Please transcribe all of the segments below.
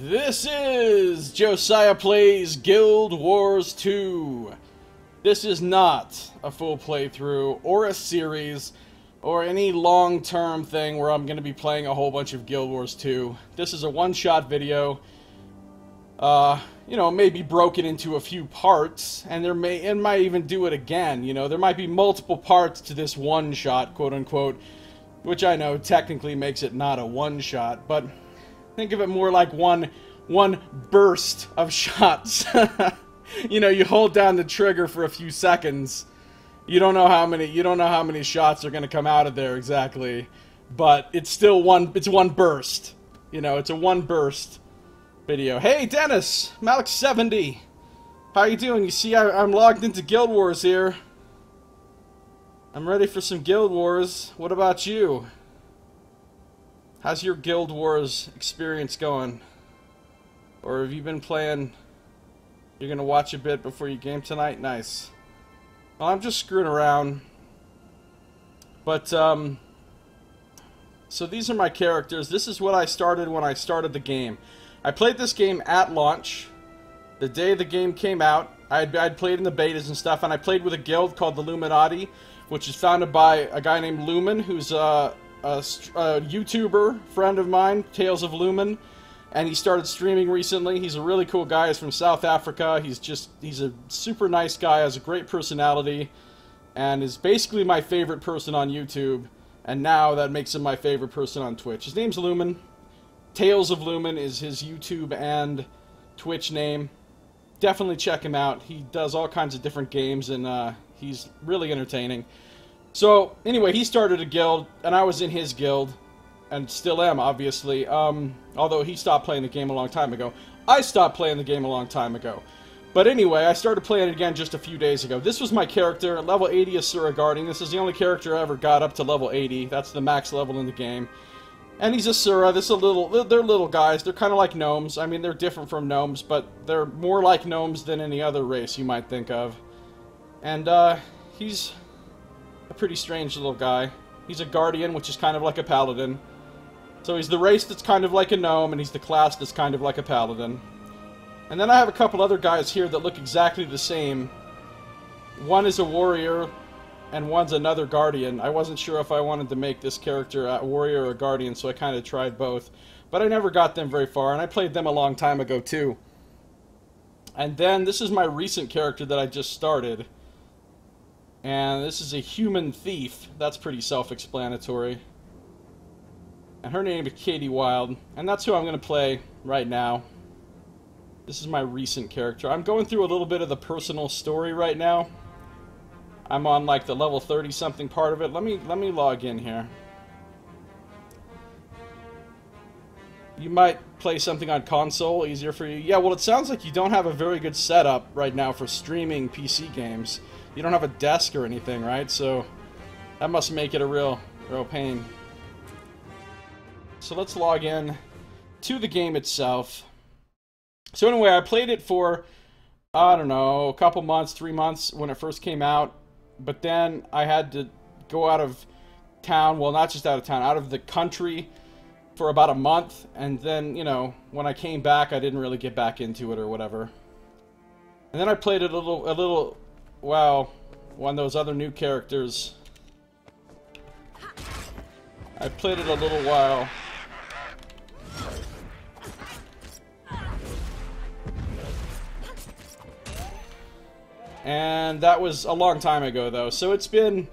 This is Josiah Plays Guild Wars 2. This is not a full playthrough or a series or any long-term thing where I'm going to be playing a whole bunch of Guild Wars 2. This is a one-shot video, maybe broken into a few parts, and it might even do it again. There might be multiple parts to this one-shot, quote-unquote, which I know technically makes it not a one-shot, but think of it more like one burst of shots. You hold down the trigger for a few seconds. You don't know how many shots are going to come out of there exactly, but it's still one burst. It's a one burst video. Hey Dennis, Malik70. How you doing? You see I'm logged into Guild Wars here. I'm ready for some Guild Wars. What about you? How's your Guild Wars experience going? Or have you been playing? You're gonna watch a bit before you game tonight? Nice. Well, I'm just screwing around. But, so these are my characters. This is what I started when I started the game. I played this game at launch. The day the game came out, I'd played in the betas and stuff, and I played with a guild called the Illuminati, which is founded by a guy named Lumen, who's a YouTuber friend of mine, Tales of Lumen, and he started streaming recently. He's a really cool guy. He's from South Africa. He's a super nice guy, has a great personality, and is basically my favorite person on YouTube, and now that makes him my favorite person on Twitch. His name's Lumen. Tales of Lumen is his YouTube and Twitch name. Definitely check him out. He does all kinds of different games, and he's really entertaining. So, anyway, he started a guild, and I was in his guild, and still am, obviously, although he stopped playing the game a long time ago. I stopped playing the game a long time ago. But anyway, I started playing it again just a few days ago. This was my character, level 80 Asura Guardian. This is the only character I ever got up to level 80. That's the max level in the game. And he's Asura. They're little guys. They're kind of like gnomes. I mean, they're different from gnomes, but they're more like gnomes than any other race you might think of. And, he's a pretty strange little guy. He's a guardian, which is kind of like a paladin. So he's the race that's kind of like a gnome, and he's the class that's kind of like a paladin. And then I have a couple other guys here that look exactly the same. One is a warrior, and one's another guardian. I wasn't sure if I wanted to make this character a warrior or a guardian, so I kind of tried both. But I never got them very far, and I played them a long time ago, too. And then, this is my recent character that I just started. And this is a human thief. That's pretty self-explanatory. And her name is Katie Wild. And that's who I'm going to play right now. This is my recent character. I'm going through a little bit of the personal story right now. I'm on like the level 30-something part of it. Let me log in here. You might play something on console, easier for you. Yeah, well, it sounds like you don't have a very good setup right now for streaming PC games. You don't have a desk or anything, right? So that must make it a real pain. So let's log in to the game itself. So anyway, I played it for, I don't know, a couple months, 3 months when it first came out. But then I had to go out of town, well, not just out of town, out of the country for about a month. And then, when I came back, I didn't really get back into it or whatever. And then I played it a little, wow, one of those other new characters. I played it a little while. And that was a long time ago, though. So it's been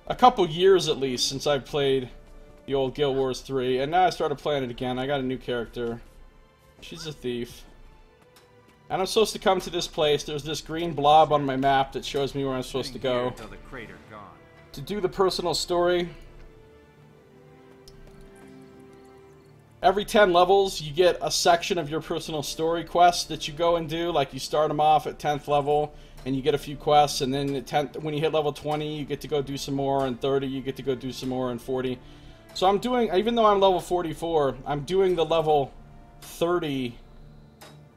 a couple years, at least, since I've played the old Guild Wars 3. And now I started playing it again. I got a new character. She's a thief. And I'm supposed to come to this place. There's this green blob on my map that shows me where I'm supposed to go. To do the personal story. Every 10 levels, you get a section of your personal story quest that you go and do. Like, you start them off at 10th level, and you get a few quests, and then at 10th, when you hit level 20, you get to go do some more, and 30, you get to go do some more, and 40. So I'm doing, even though I'm level 44, I'm doing the level 30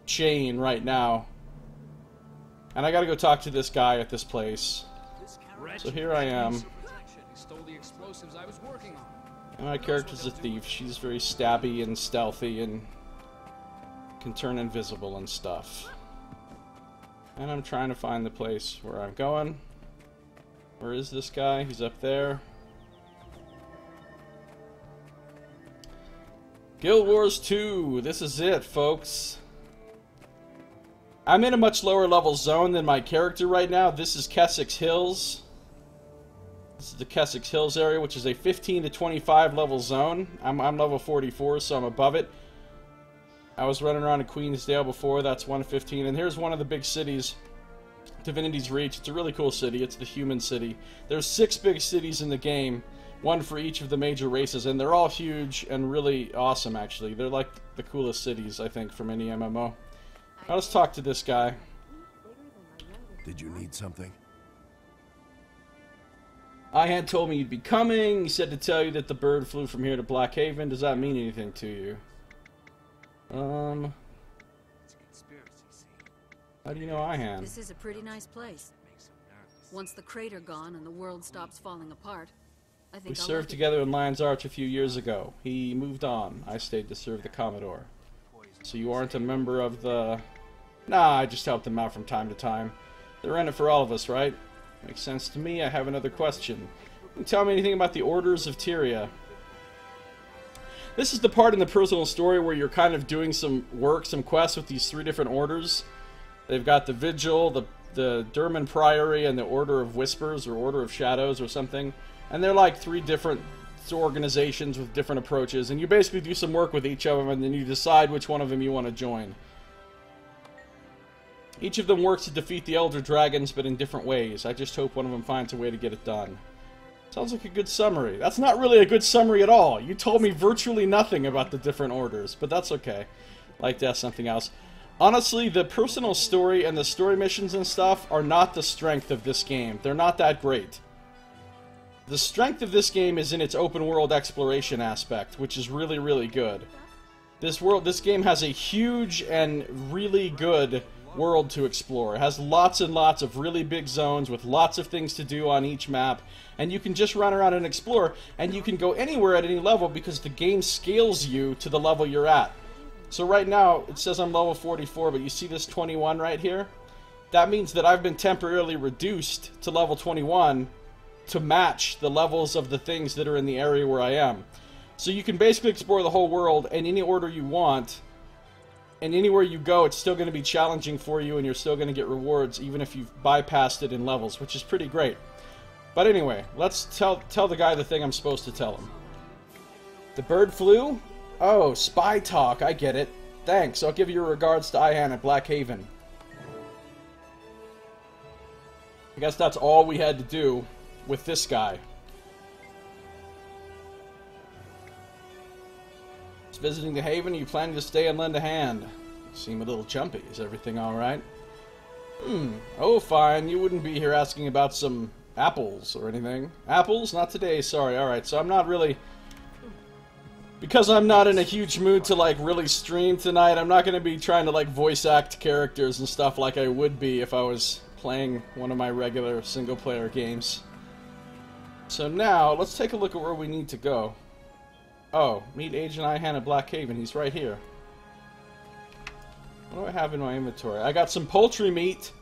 chain right now. And I gotta go talk to this guy at this place. So here I am. And my character's a thief. She's very stabby and stealthy, and can turn invisible and stuff. And I'm trying to find the place where I'm going. Where is this guy? He's up there. Guild Wars 2. This is it, folks. I'm in a much lower level zone than my character right now. This is Kessex Hills. This is the Kessex Hills area, which is a 15 to 25 level zone. I'm level 44, so I'm above it. I was running around in Queensdale before. That's 115. And here's one of the big cities. Divinity's Reach. It's a really cool city. It's the human city. There's 6 big cities in the game. One for each of the major races. And they're all huge and really awesome, actually. They're like the coolest cities, I think, from any MMO. Now let's talk to this guy. Did you need something? Ihan told me you'd be coming. He said to tell you that the bird flew from here to Blackhaven. Does that mean anything to you? How do you know Ihan? This is a pretty nice place. Once the crater gone and the world stops falling apart, I think we served together in Lion's Arch a few years ago. He moved on. I stayed to serve the Commodore. So you aren't a member of the... Nah, I just helped them out from time to time. They're in it for all of us, right? Makes sense to me. I have another question. Can you tell me anything about the Orders of Tyria? This is the part in the personal story where you're kind of doing some work, some quests with these 3 different orders. They've got the Vigil, the Durman Priory, and the Order of Whispers, or Order of Shadows, or something. And they're like 3 different organizations with different approaches. And you basically do some work with each of them, and then you decide which one of them you want to join. Each of them works to defeat the Elder Dragons, but in different ways. I just hope one of them finds a way to get it done. Sounds like a good summary. That's not really a good summary at all. You told me virtually nothing about the different orders, but that's okay. Like that's something else. Honestly, the personal story and the story missions and stuff are not the strength of this game. They're not that great. The strength of this game is in its open world exploration aspect, which is really, really good. This game has a huge and really good world to explore. It has lots and lots of really big zones with lots of things to do on each map, and you can just run around and explore, and you can go anywhere at any level because the game scales you to the level you're at. So right now, it says I'm level 44, but you see this 21 right here? That means that I've been temporarily reduced to level 21 to match the levels of the things that are in the area where I am. So you can basically explore the whole world in any order you want, and anywhere you go, it's still going to be challenging for you, and you're still going to get rewards, even if you've bypassed it in levels, which is pretty great. But anyway, let's tell the guy the thing I'm supposed to tell him. The bird flew? Oh, spy talk, I get it. Thanks, I'll give your regards to Ihan at Blackhaven. I guess that's all we had to do with this guy. Visiting the Haven, you planning to stay and lend a hand? You seem a little jumpy. Is everything alright? Oh, fine. You wouldn't be here asking about some apples or anything. Apples? Not today, sorry. Alright, so I'm not really... Because I'm not in a huge mood to, like, really stream tonight, I'm not going to be trying to, like, voice act characters and stuff like I would be if I was playing one of my regular single-player games. So now, let's take a look at where we need to go. Oh, meet Agent Ihan at Blackhaven. He's right here. What do I have in my inventory? I got some poultry meat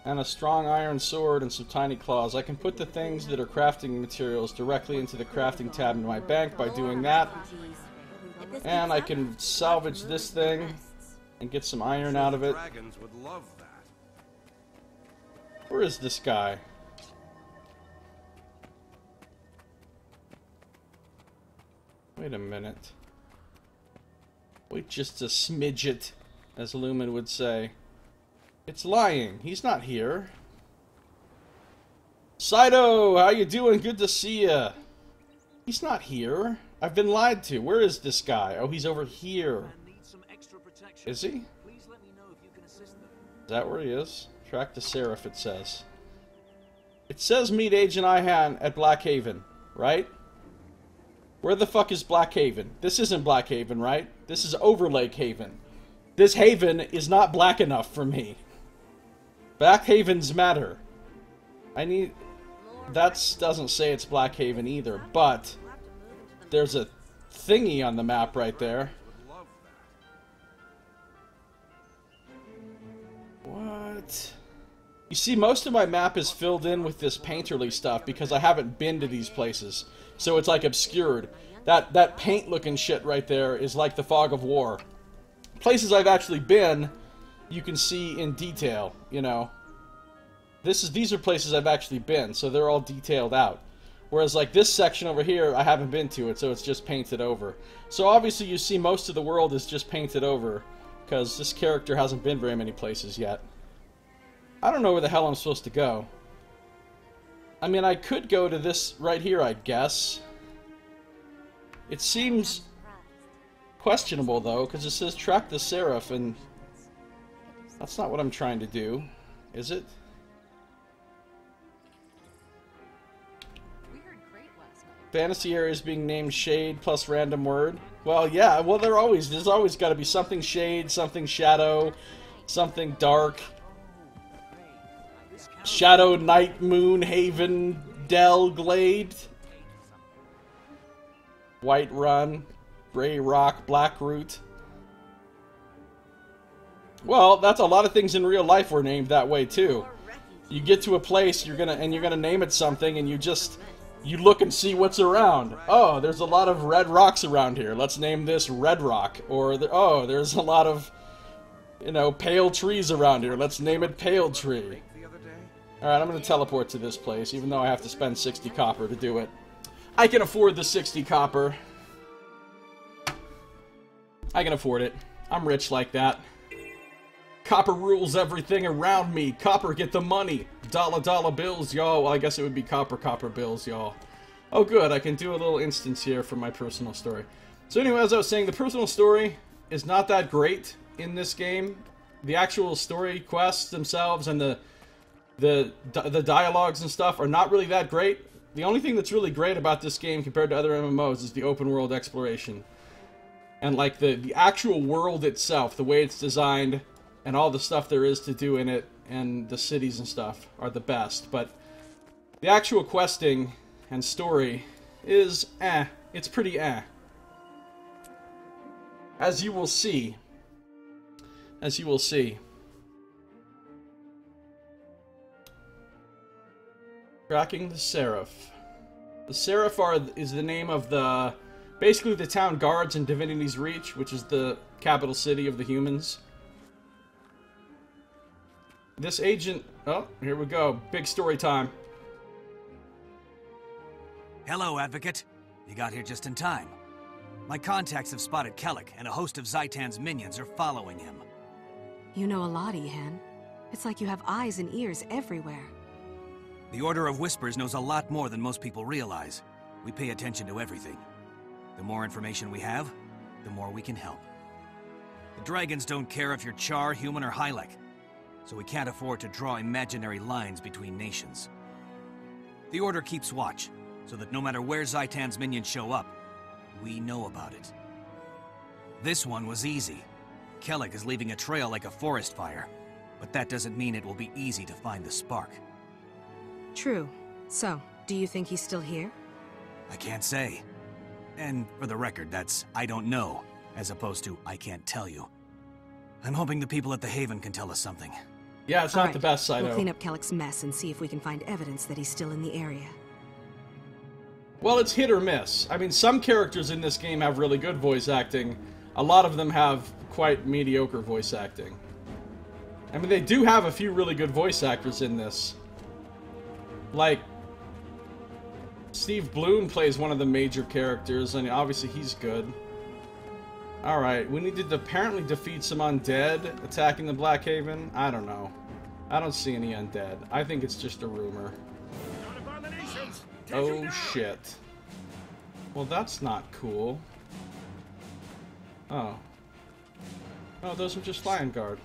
and a strong iron sword and some tiny claws. I can put the things that are crafting materials directly into the crafting tab in my bank by doing that. And I can salvage this thing and get some iron out of it. Where is this guy? Wait a minute. Wait just a smidget, as Lumen would say. It's lying. He's not here. Saito, how you doing? Good to see ya. He's not here. I've been lied to. Where is this guy? Oh, he's over here. Is he? Is that where he is? Track to Seraph, it says. It says meet Agent Ihan at Blackhaven, right? Where the fuck is Blackhaven? This isn't Blackhaven, right? This is Overlake Haven. This haven is not black enough for me. Blackhavens matter. I need... That doesn't say it's Blackhaven either, but... There's a thingy on the map right there. Alright. You see, most of my map is filled in with this painterly stuff because I haven't been to these places. So it's like obscured. That paint-looking shit right there is like the fog of war. Places I've actually been, you can see in detail, you know. These are places I've actually been, so they're all detailed out. Whereas like this section over here, I haven't been to it, so it's just painted over. So obviously you see most of the world is just painted over, because this character hasn't been very many places yet. I don't know where the hell I'm supposed to go. I mean, I could go to this right here, I guess. It seems questionable, though, because it says track the Seraph, and that's not what I'm trying to do, is it? Fantasy areas being named Shade plus random word. Well, yeah, well, there's always got to be something Shade, something Shadow, something Dark. Shadow, Night, Moon, Haven, Dell, Glade. White Run, Gray Rock, Black Root. Well, that's a lot of things in real life were named that way too. You get to a place, you're gonna name it something, and you look and see what's around. Oh, there's a lot of red rocks around here. Let's name this Red Rock. Or oh, there's a lot of, you know, pale trees around here. Let's name it Pale Tree. Alright, I'm going to teleport to this place, even though I have to spend 60 copper to do it. I can afford the 60 copper. I can afford it. I'm rich like that. Copper rules everything around me. Copper, get the money. Dollar bills, y'all. Well, I guess it would be copper bills, y'all. Oh, good. I can do a little instance here from my personal story. So anyway, as I was saying, the personal story is not that great in this game. The actual story quests themselves and the dialogues and stuff are not really that great. The only thing that's really great about this game compared to other MMOs is the open world exploration. And like the actual world itself, the way it's designed, and all the stuff there is to do in it, and the cities and stuff are the best. But the actual questing and story is it's pretty as you will see. As you will see. Tracking the Seraph. The Seraph is the name of basically the town guards in Divinity's Reach, which is the capital city of the humans. This agent... Oh, here we go. Big story time. Hello, Advocate. You got here just in time. My contacts have spotted Kellic, and a host of Zaitan's minions are following him. You know a lot, Ihan. It's like you have eyes and ears everywhere. The Order of Whispers knows a lot more than most people realize. We pay attention to everything. The more information we have, the more we can help. The dragons don't care if you're Char, human, or Hylek, so we can't afford to draw imaginary lines between nations. The Order keeps watch, so that no matter where Zaitan's minions show up, we know about it. This one was easy. Kellic is leaving a trail like a forest fire, but that doesn't mean it will be easy to find the spark. True. So, do you think he's still here? I can't say. And for the record, that's I don't know, as opposed to I can't tell you. I'm hoping the people at the Haven can tell us something. Yeah, it's not the best, Saito. We'll clean up Kellic's mess and see if we can find evidence that he's still in the area. Well, it's hit or miss. I mean, some characters in this game have really good voice acting. A lot of them have quite mediocre voice acting. I mean, they do have a few really good voice actors in this. Like, Steve Bloom plays one of the major characters, and obviously he's good. Alright, we need to apparently defeat some undead attacking the Black Haven. I don't know. I don't see any undead. I think it's just a rumor. Oh shit. Well, that's not cool. Oh. Oh, those are just Lion Guard.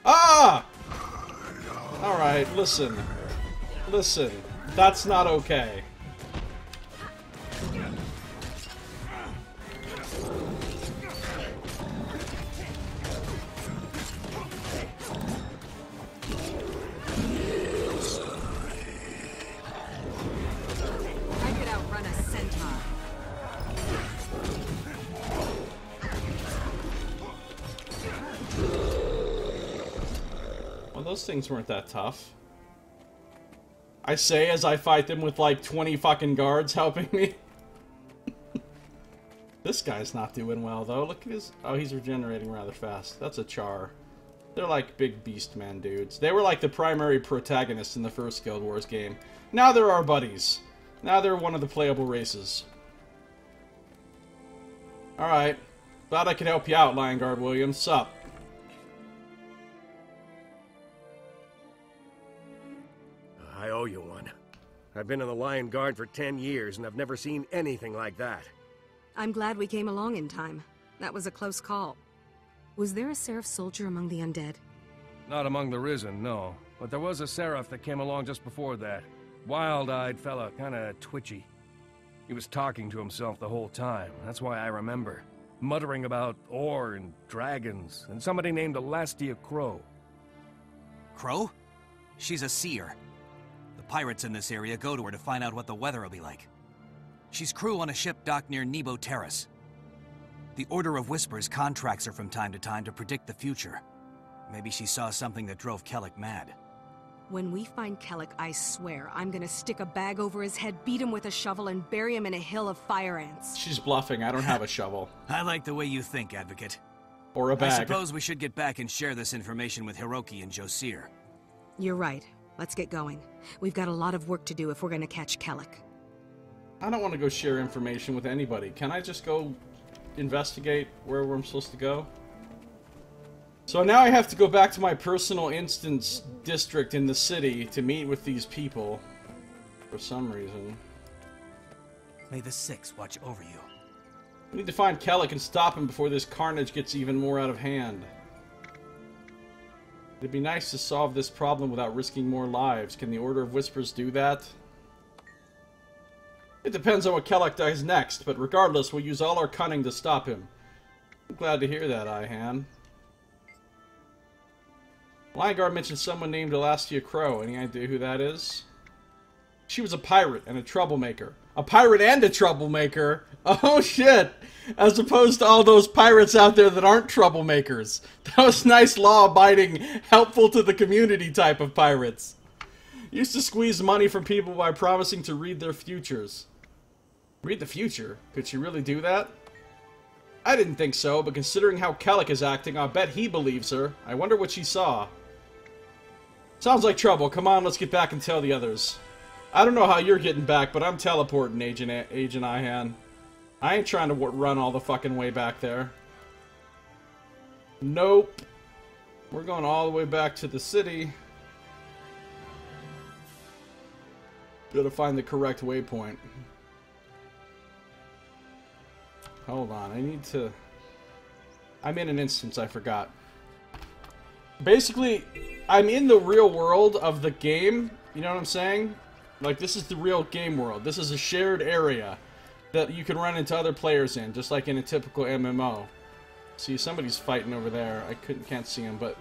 Ah! Alright, listen. Listen. That's not okay. Those things weren't that tough. I say as I fight them with like 20 fucking guards helping me. This guy's not doing well though. Look at his... Oh, he's regenerating rather fast. That's a char. They're like big beast man dudes. They were like the primary protagonists in the first Guild Wars game. Now they're our buddies. Now they're one of the playable races. Alright. Glad I could help you out, Lion Guard Williams. Sup? I owe you one. I've been in the Lion Guard for 10 years, and I've never seen anything like that. I'm glad we came along in time. That was a close call. Was there a Seraph soldier among the undead? Not among the Risen, no. But there was a Seraph that came along just before that. Wild-eyed fella, kinda twitchy. He was talking to himself the whole time. That's why I remember. Muttering about ore and dragons, and somebody named Elastia Crow. Crow? She's a seer. The pirates in this area go to her to find out what the weather will be like. She's crew on a ship docked near Nebo Terrace. The Order of Whispers contracts her from time to predict the future. Maybe she saw something that drove Kellic mad. When we find Kellic, I swear, I'm gonna stick a bag over his head, beat him with a shovel, and bury him in a hill of fire ants. She's bluffing. I don't have a shovel. I like the way you think, Advocate. Or a bag. I suppose we should get back and share this information with Hiroki and Josiah. You're right. Let's get going. We've got a lot of work to do if we're gonna catch Kellic. I don't want to go share information with anybody. Can I just go investigate where I'm supposed to go? So now I have to go back to my personal instance district in the city to meet with these people. For some reason. May the Six watch over you. We need to find Kellic and stop him before this carnage gets even more out of hand. It'd be nice to solve this problem without risking more lives. Can the Order of Whispers do that? It depends on what Kellic does next, but regardless, we'll use all our cunning to stop him. I'm glad to hear that, Ihan. Lion Guard mentioned someone named Elastia Crow. Any idea who that is? She was a pirate and a troublemaker. A pirate and a troublemaker? Oh shit! As opposed to all those pirates out there that aren't troublemakers. Those nice, law-abiding, helpful to the community type of pirates. Used to squeeze money from people by promising to read their futures. Read the future? Could she really do that? I didn't think so, but considering how Kellic is acting, I'll bet he believes her. I wonder what she saw. Sounds like trouble. Come on, let's get back and tell the others. I don't know how you're getting back, but I'm teleporting, Agent Ihan. I ain't trying to run all the fucking way back there. Nope. We're going all the way back to the city. Gotta find the correct waypoint. Hold on, I need to... I'm in an instance, I forgot. Basically, I'm in the real world of the game, you know what I'm saying? Like, this is the real game world. This is a shared area that you can run into other players in, just like in a typical MMO. See, somebody's fighting over there. I can't see him, but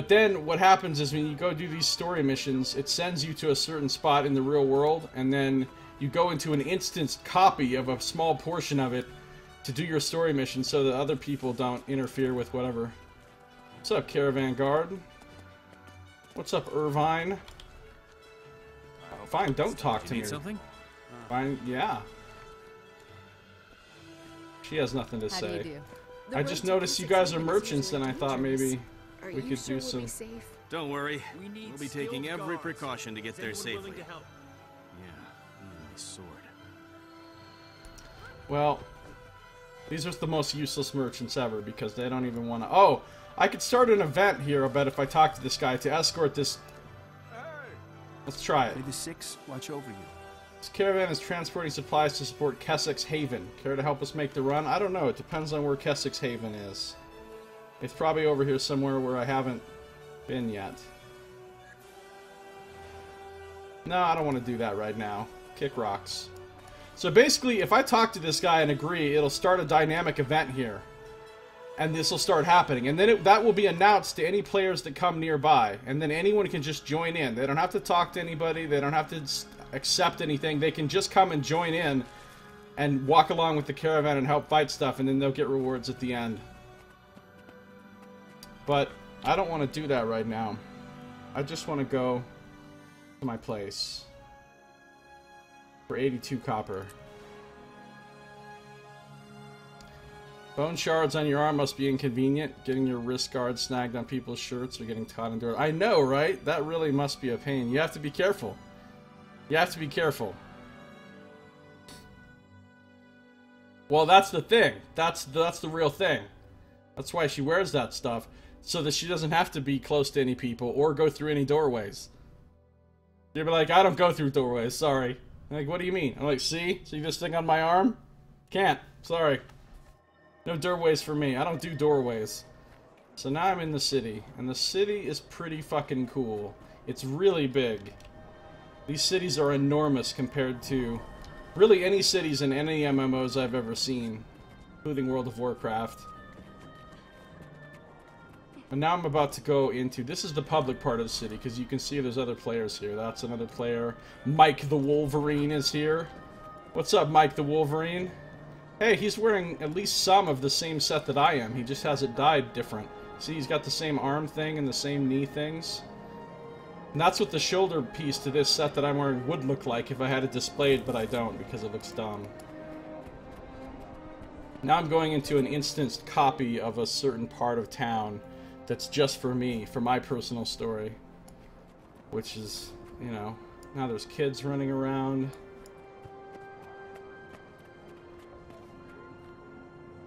then what happens is when you go do these story missions, it sends you to a certain spot in the real world, and then you go into an instanced copy of a small portion of it to do your story mission so that other people don't interfere with whatever. What's up, Caravan Guard? What's up, Irvine? Oh, fine, don't talk to me. Need something? Fine, yeah. She has nothing to say. I just noticed you guys are merchants, and I thought maybe we could do some... Don't worry. We'll be taking every precaution to get there safely. Yeah, even my sword. Well, these are the most useless merchants ever, because they don't even want to... Oh! I could start an event here, I bet, if I talk to this guy to escort this... Let's try it. May the Six watch over you. This caravan is transporting supplies to support Kessic's Haven. Care to help us make the run? I don't know. It depends on where Kessic's Haven is. It's probably over here somewhere where I haven't been yet. No, I don't want to do that right now. Kick rocks. So basically, if I talk to this guy and agree, it'll start a dynamic event here. And this will start happening. And then that will be announced to any players that come nearby. And then anyone can just join in. They don't have to talk to anybody. They don't have to accept anything. They can just come and join in and walk along with the caravan and help fight stuff. And then they'll get rewards at the end. But I don't want to do that right now. I just want to go to my place for 82 copper. Bone shards on your arm must be inconvenient. Getting your wrist guard snagged on people's shirts or getting caught in door. I know, right? That really must be a pain. You have to be careful. You have to be careful. Well, that's the thing. That's the real thing. That's why she wears that stuff. So that she doesn't have to be close to any people or go through any doorways. You'll be like, I don't go through doorways, sorry. I'm like, what do you mean? I'm like, see this thing on my arm? Can't. Sorry. No doorways for me. I don't do doorways. So now I'm in the city. And the city is pretty fucking cool. It's really big. These cities are enormous compared to really any cities in any MMOs I've ever seen. Including World of Warcraft. And now I'm about to go into... This is the public part of the city, because you can see there's other players here. That's another player. Mike the Wolverine is here. What's up, Mike the Wolverine? Hey, he's wearing at least some of the same set that I am. He just has it dyed different. See, he's got the same arm thing and the same knee things. And that's what the shoulder piece to this set that I'm wearing would look like if I had it displayed, but I don't because it looks dumb. Now I'm going into an instanced copy of a certain part of town that's just for me, for my personal story. Which is, you know, now there's kids running around.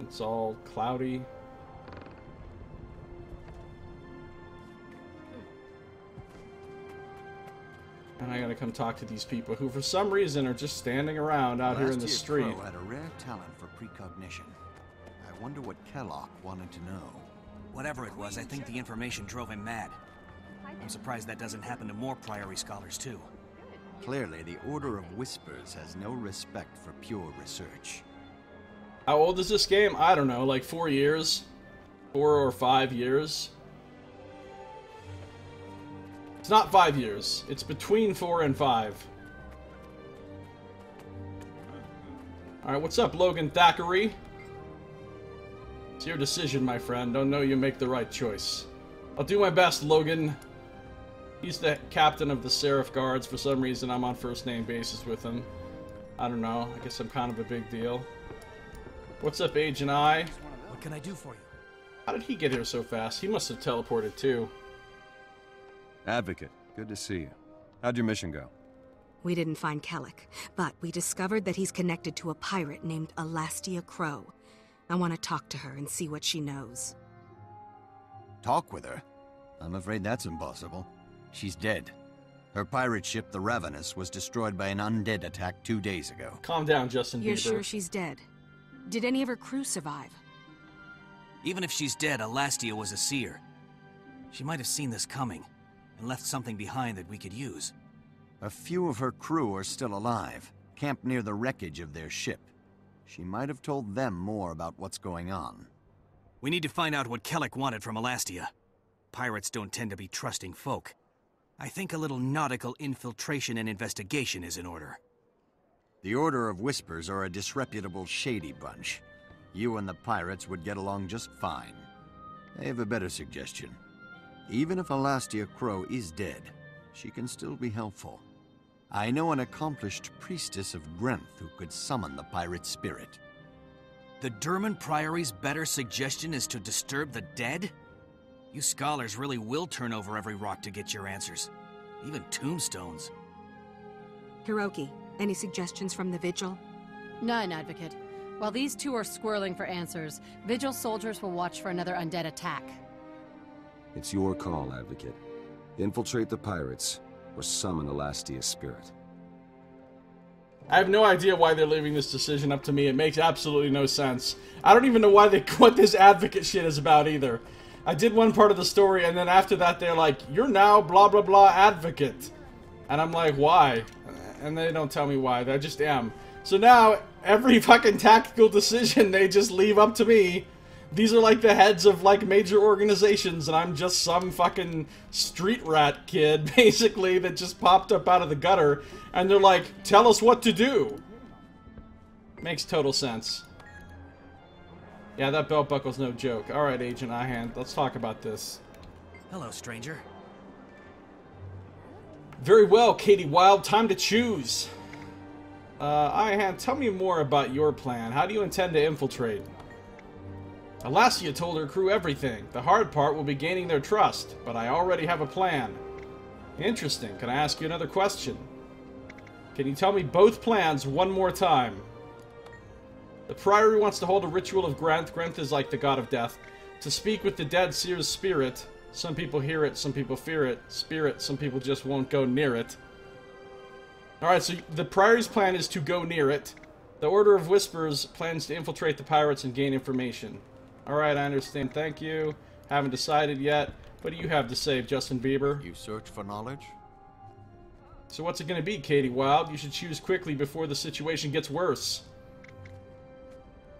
It's all cloudy. And I gotta come talk to these people who for some reason are just standing around out here in the street. Crow had a rare talent for precognition. I wonder what Kellogg wanted to know. Whatever it was, I think the information drove him mad. I'm surprised that doesn't happen to more Priory scholars, too. Clearly, the Order of Whispers has no respect for pure research. How old is this game? I don't know, like 4 years? 4 or 5 years? It's not 5 years. It's between 4 and 5. Alright, what's up, Logan Thackeray? It's your decision, my friend. Don't know you make the right choice. I'll do my best, Logan. He's the captain of the Seraph Guards. For some reason, I'm on first-name basis with him. I don't know. I guess I'm kind of a big deal. What's up, Agent I? What can I do for you? How did he get here so fast? He must have teleported, too. Advocate, good to see you. How'd your mission go? We didn't find Kellic, but we discovered that he's connected to a pirate named Alastia Crow. I want to talk to her and see what she knows. Talk with her? I'm afraid that's impossible. She's dead. Her pirate ship, the Ravenous, was destroyed by an undead attack 2 days ago. Calm down, Justin Bieber. You're sure she's dead? Did any of her crew survive? Even if she's dead, Alastia was a seer. She might have seen this coming, and left something behind that we could use. A few of her crew are still alive, camped near the wreckage of their ship. She might have told them more about what's going on. We need to find out what Kellic wanted from Alastia. Pirates don't tend to be trusting folk. I think a little nautical infiltration and investigation is in order. The Order of Whispers are a disreputable, shady bunch. You and the pirates would get along just fine. I have a better suggestion. Even if Alastia Crow is dead, she can still be helpful. I know an accomplished priestess of Grenth who could summon the pirate spirit. The Durman Priory's better suggestion is to disturb the dead? You scholars really will turn over every rock to get your answers. Even tombstones. Hiroki, any suggestions from the Vigil? None, Advocate. While these two are squirreling for answers, Vigil soldiers will watch for another undead attack. It's your call, Advocate. Infiltrate the pirates, or summon Alastia's spirit. I have no idea why they're leaving this decision up to me. It makes absolutely no sense. I don't even know what this advocate shit is about either. I did one part of the story, and then after that they're like, you're now blah blah blah advocate. And I'm like, why? And they don't tell me why. I just am. So now, every fucking tactical decision they just leave up to me. These are like the heads of like major organizations, and I'm just some fucking street rat kid, basically, that just popped up out of the gutter, and they're like, tell us what to do. Makes total sense. Yeah, that belt buckle's no joke. Alright, Agent Ihand, let's talk about this. Hello, stranger. Very well, Katie Wild. Time to choose. Ihan, tell me more about your plan. How do you intend to infiltrate? Alastia told her crew everything. The hard part will be gaining their trust, but I already have a plan. Interesting. Can I ask you another question? Can you tell me both plans one more time? The Priory wants to hold a ritual of Grenth. Grenth is like the god of death. To speak with the dead seer's spirit. Some people hear it, some people fear it. Spirit, some people just won't go near it. Alright, so the Priory's plan is to go near it. The Order of Whispers plans to infiltrate the pirates and gain information. Alright, I understand. Thank you. Haven't decided yet. What do you have to say, Justin Bieber? You search for knowledge? So what's it going to be, Katie Wild? You should choose quickly before the situation gets worse.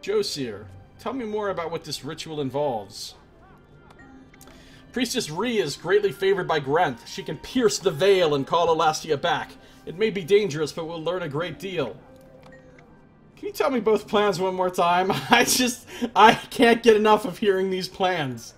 Josiah, tell me more about what this ritual involves. Priestess Rhea is greatly favored by Grenth. She can pierce the veil and call Alastia back. It may be dangerous, but we'll learn a great deal. Can you tell me both plans one more time? I can't get enough of hearing these plans.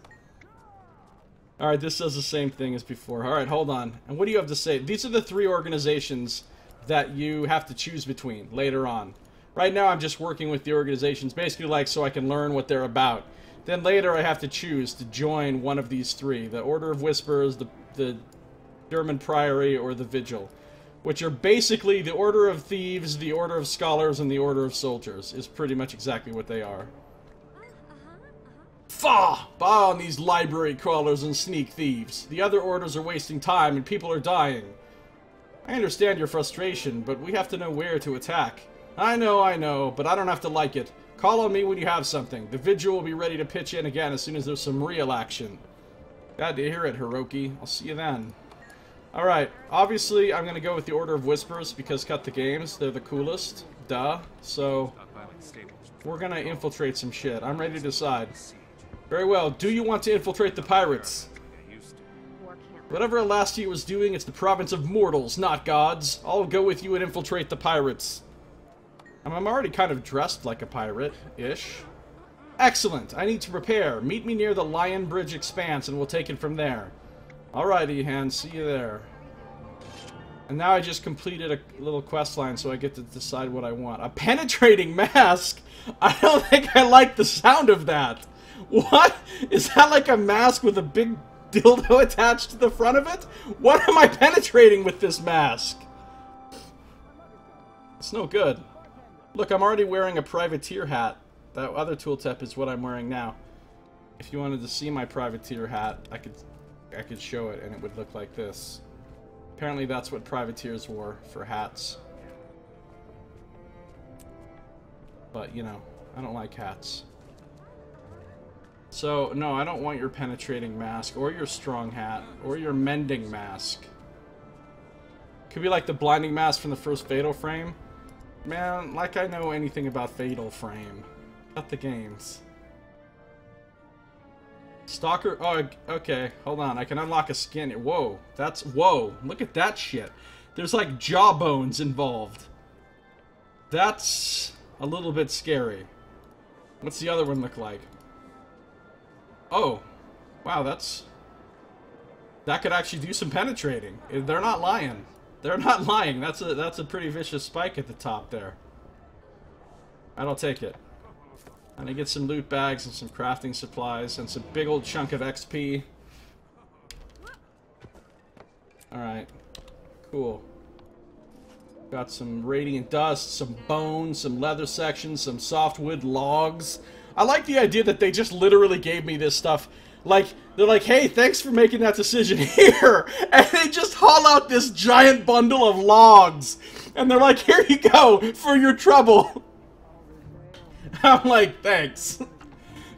Alright, this does the same thing as before. Alright, hold on. And what do you have to say? These are the 3 organizations that you have to choose between later on. Right now, I'm just working with the organizations, basically like so I can learn what they're about. Then later, I have to choose to join one of these 3. The Order of Whispers, the German Priory, or the Vigil. Which are basically the Order of Thieves, the Order of Scholars, and the Order of Soldiers. Is pretty much exactly what they are. Faugh! Bah on these library crawlers and sneak thieves. The other orders are wasting time and people are dying. I understand your frustration, but we have to know where to attack. I know, but I don't have to like it. Call on me when you have something. The Vigil will be ready to pitch in again as soon as there's some real action. Glad to hear it, Hiroki. I'll see you then. Alright, obviously I'm gonna go with the Order of Whispers because cut the games. They're the coolest. Duh. So, we're gonna infiltrate some shit. I'm ready to decide. Very well. Do you want to infiltrate the pirates? Whatever Alastia was doing, it's the province of mortals, not gods. I'll go with you and infiltrate the pirates. I'm already kind of dressed like a pirate-ish. Excellent. I need to prepare. Meet me near the Lion Bridge Expanse and we'll take it from there. Alright, Ihan. See you there. And now I just completed a little quest line so I get to decide what I want. A penetrating mask? I don't think I like the sound of that. What? Is that like a mask with a big dildo attached to the front of it? What am I penetrating with this mask? It's no good. Look, I'm already wearing a privateer hat. That other tooltip is what I'm wearing now. If you wanted to see my privateer hat, I could show it and it would look like this. Apparently that's what privateers wore for hats. But, you know, I don't like hats. So, no, I don't want your penetrating mask, or your strong hat, or your mending mask. Could be like the blinding mask from the first Fatal Frame. Man, like I know anything about Fatal Frame. Cut the games. Stalker, oh, okay, hold on, I can unlock a skin. Whoa, whoa, look at that shit. There's like jawbones involved. That's a little bit scary. What's the other one look like? Oh, wow, that could actually do some penetrating. They're not lying. They're not lying. That's a pretty vicious spike at the top there. I'll take it. And I get some loot bags and some crafting supplies and some big old chunk of XP. Alright. Cool. Got some radiant dust, some bones, some leather sections, some softwood logs. I like the idea that they just literally gave me this stuff. Like, they're like, hey, thanks for making that decision here. And they just haul out this giant bundle of logs. And they're like, here you go for your trouble. I'm like, thanks.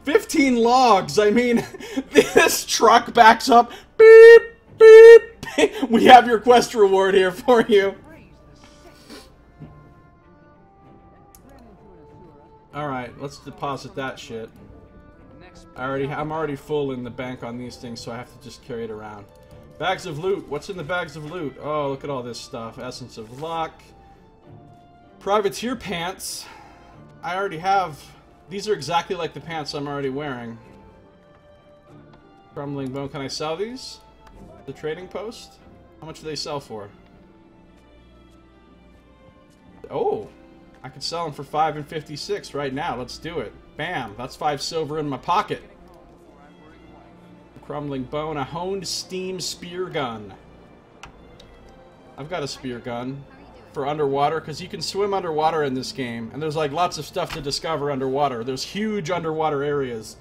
15 logs. I mean, this truck backs up. Beep, beep, beep. We have your quest reward here for you. Alright, let's deposit that shit. I'm already full in the bank on these things, so I have to just carry it around. Bags of loot. What's in the bags of loot? Oh, look at all this stuff. Essence of luck. Privateer pants. I already have... These are exactly like the pants I'm already wearing. Crumbling bone. Can I sell these? The trading post? How much do they sell for? Oh, I could sell them for 5 and 56 right now. Let's do it. Bam, that's 5 silver in my pocket. Crumbling bone, a honed steam spear gun. I've got a spear gun for underwater, because you can swim underwater in this game, and there's like lots of stuff to discover underwater. There's huge underwater areas,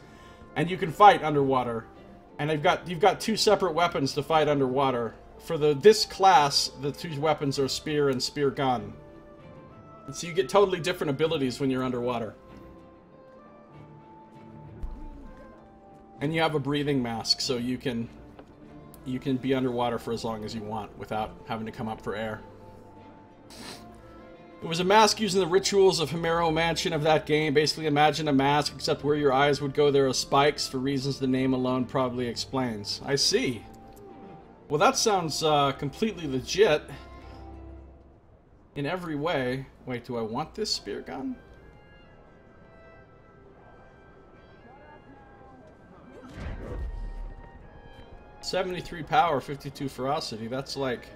and you can fight underwater. And you've got 2 separate weapons to fight underwater. For this class, the 2 weapons are spear and spear gun. And so you get totally different abilities when you're underwater. And you have a breathing mask, so you can be underwater for as long as you want without having to come up for air. It was a mask using the rituals of Himero Mansion of that game. Basically, imagine a mask, except where your eyes would go, there are spikes, for reasons the name alone probably explains. I see. Well, that sounds completely legit. In every way. Wait, do I want this spear gun? $73 power, 52 ferocity. That's like...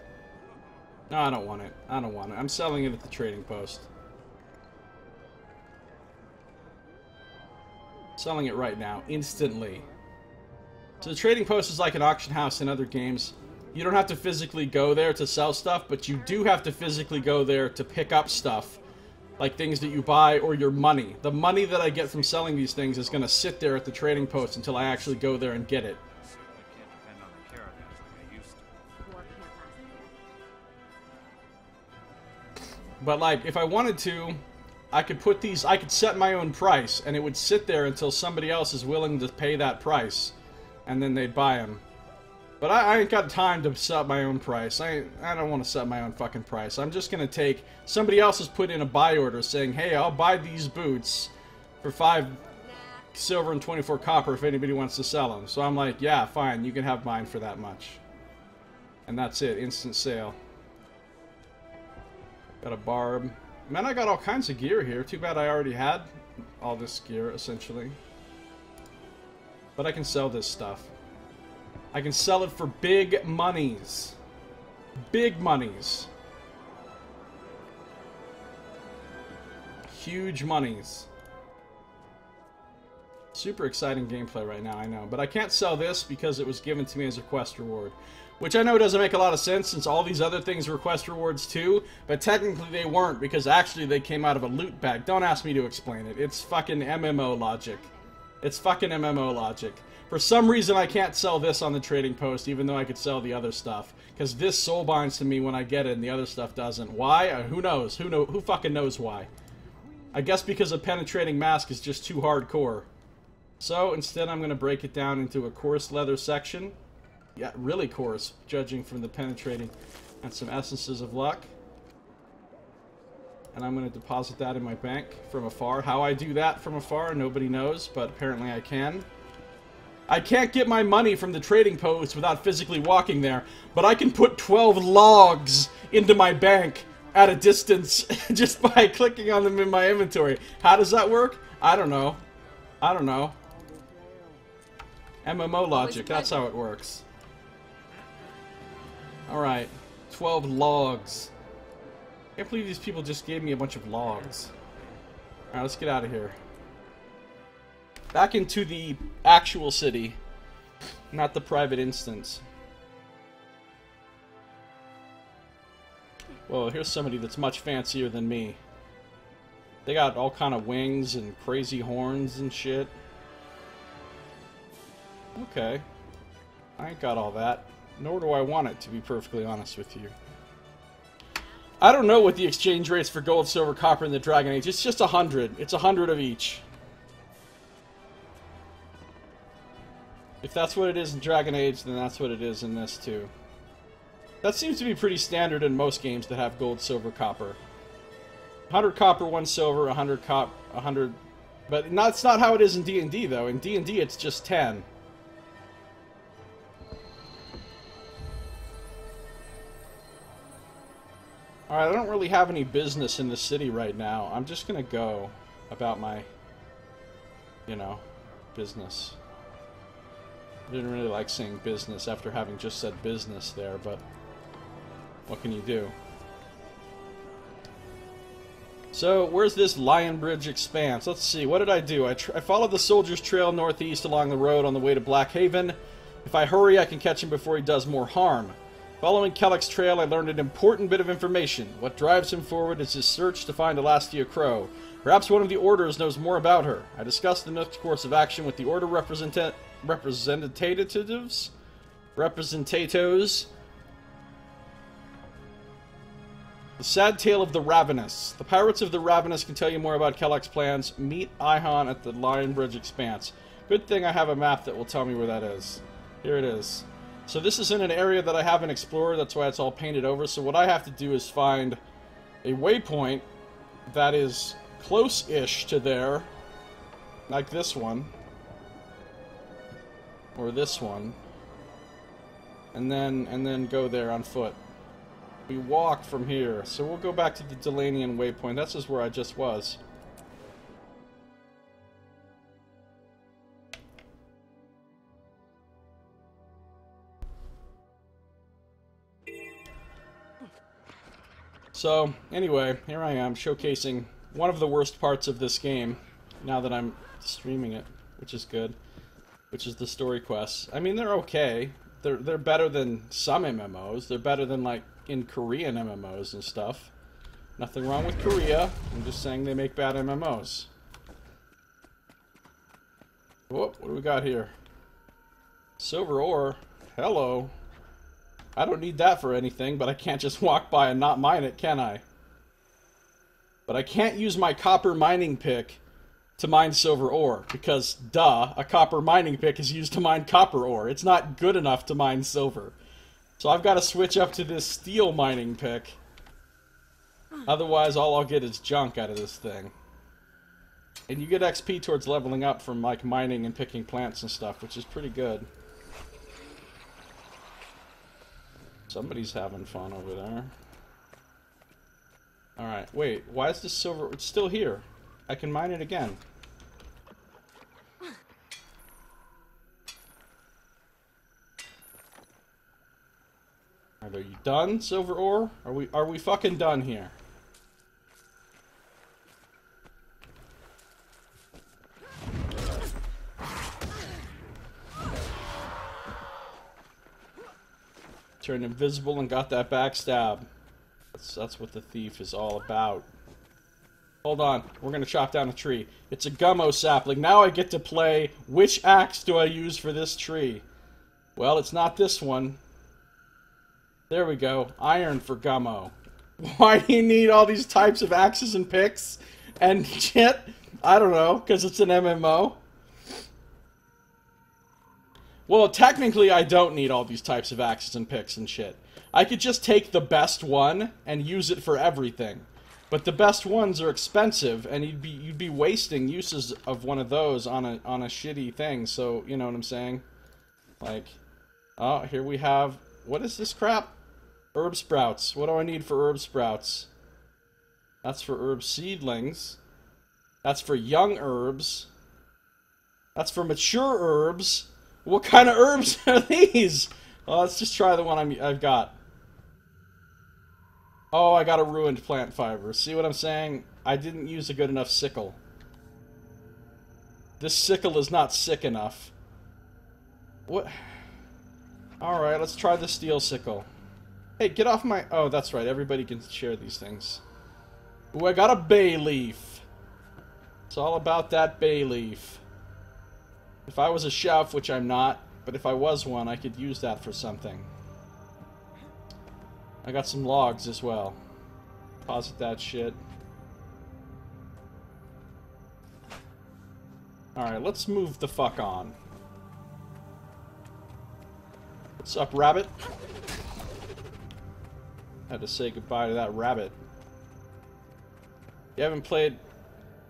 No, I don't want it. I don't want it. I'm selling it at the trading post. Selling it right now. Instantly. So the trading post is like an auction house in other games. You don't have to physically go there to sell stuff, but you do have to physically go there to pick up stuff. Like things that you buy or your money. The money that I get from selling these things is going to sit there at the trading post until I actually go there and get it. But like, if I wanted to, I could set my own price, and it would sit there until somebody else is willing to pay that price, and then they'd buy them. But I ain't got time to set my own price. I don't want to set my own fucking price. I'm just gonna take, somebody else has put in a buy order saying, hey, I'll buy these boots for 5 silver and 24 copper if anybody wants to sell them. So I'm like, yeah, fine, you can have mine for that much. And that's it, instant sale. Got a barb. Man, I got all kinds of gear here. Too bad I already had all this gear, essentially. But I can sell this stuff. I can sell it for big monies. Big monies. Huge monies. Super exciting gameplay right now, I know. But I can't sell this because it was given to me as a quest reward. Which I know doesn't make a lot of sense since all these other things were quest rewards too. But technically they weren't because actually they came out of a loot bag. Don't ask me to explain it. It's fucking MMO logic. It's fucking MMO logic. For some reason I can't sell this on the trading post even though I could sell the other stuff. Because this soul binds to me when I get it and the other stuff doesn't. Why? Who knows? Who fucking knows why? I guess because a penetrating mask is just too hardcore. So instead I'm going to break it down into a coarse leather section. Yeah, really coarse, judging from the penetrating, and some essences of luck. And I'm going to deposit that in my bank from afar. How I do that from afar, nobody knows, but apparently I can. I can't get my money from the trading post without physically walking there, but I can put 12 logs into my bank at a distance just by clicking on them in my inventory. How does that work? I don't know. I don't know. MMO logic, that's how it works. Alright, 12 logs. I can't believe these people just gave me a bunch of logs. Alright, let's get out of here. Back into the actual city, not the private instance. Whoa, here's somebody that's much fancier than me. They got all kind of wings and crazy horns and shit. Okay. I ain't got all that. Nor do I want it, to be perfectly honest with you. I don't know what the exchange rates for gold, silver, copper in the Dragon Age. It's just 100. It's 100 of each. If that's what it is in Dragon Age, then that's what it is in this too. That seems to be pretty standard in most games that have gold, silver, copper. 100 copper, 1 silver, 100 100... But that's not how it is in D&D, though. In D&D, it's just 10. Alright, I don't really have any business in the city right now. I'm just gonna go about my, you know, business. I didn't really like saying business after having just said business there, but What can you do? So, where's this Lion Bridge Expanse? Let's see, what did I do? I followed the soldier's trail northeast along the road on the way to Black Haven. If I hurry, I can catch him before he does more harm. Following Kellick's trail, I learned an important bit of information. What drives him forward is his search to find Alastia Crow. Perhaps one of the Orders knows more about her. I discussed the next course of action with the Order representatives? The sad tale of the Ravenous. The pirates of the Ravenous can tell you more about Kellick's plans. Meet Ihan at the Lion Bridge Expanse. Good thing I have a map that will tell me where that is. Here it is. So this is in an area that I haven't explored, that's why it's all painted over. So what I have to do is find a waypoint that is close-ish to there. Like this one. Or this one. And then go there on foot. We walk from here, so we'll go back to the Delanian waypoint. That's just where I just was. So, anyway, here I am, showcasing one of the worst parts of this game, now that I'm streaming it, which is good, which is the story quests. I mean, they're okay. They're better than some MMOs. They're better than, like, in Korean MMOs and stuff. Nothing wrong with Korea. I'm just saying they make bad MMOs. Whoop, what do we got here? Silver ore. Hello. I don't need that for anything, but I can't just walk by and not mine it, can I? But I can't use my copper mining pick to mine silver ore, because, duh, a copper mining pick is used to mine copper ore. It's not good enough to mine silver. So I've got to switch up to this steel mining pick. Otherwise, all I'll get is junk out of this thing. And you get XP towards leveling up from, like, mining and picking plants and stuff, which is pretty good. Somebody's having fun over there. Alright, wait, why is this silver... It's still here. I can mine it again. Are you done, silver ore? Are we fucking done here? Turned invisible and got that backstab. That's what the thief is all about. Hold on, we're gonna chop down a tree. It's a gummo sapling. Now I get to play which axe do I use for this tree. Well, it's not this one. There we go. Iron for gummo. Why do you need all these types of axes and picks and shit? I don't know, because it's an MMO. Well, technically I don't need all these types of axes and picks and shit. I could just take the best one and use it for everything. But the best ones are expensive, and you'd be wasting uses of one of those on a shitty thing. So, you know what I'm saying? Like, oh, here we have, what is this crap? Herb sprouts. What do I need for herb sprouts? That's for herb seedlings. That's for young herbs. That's for mature herbs. What kind of herbs are these? Well, let's just try the one I've got. Oh, I got a ruined plant fiber. See what I'm saying? I didn't use a good enough sickle. This sickle is not sick enough. What? Alright, let's try the steel sickle. Hey, get off my... Oh, that's right. Everybody can share these things. Ooh, I got a bay leaf. It's all about that bay leaf. If I was a chef, which I'm not, but if I was one, I could use that for something. I got some logs as well. Deposit that shit. Alright, let's move the fuck on. What's up, rabbit? Had to say goodbye to that rabbit. You haven't played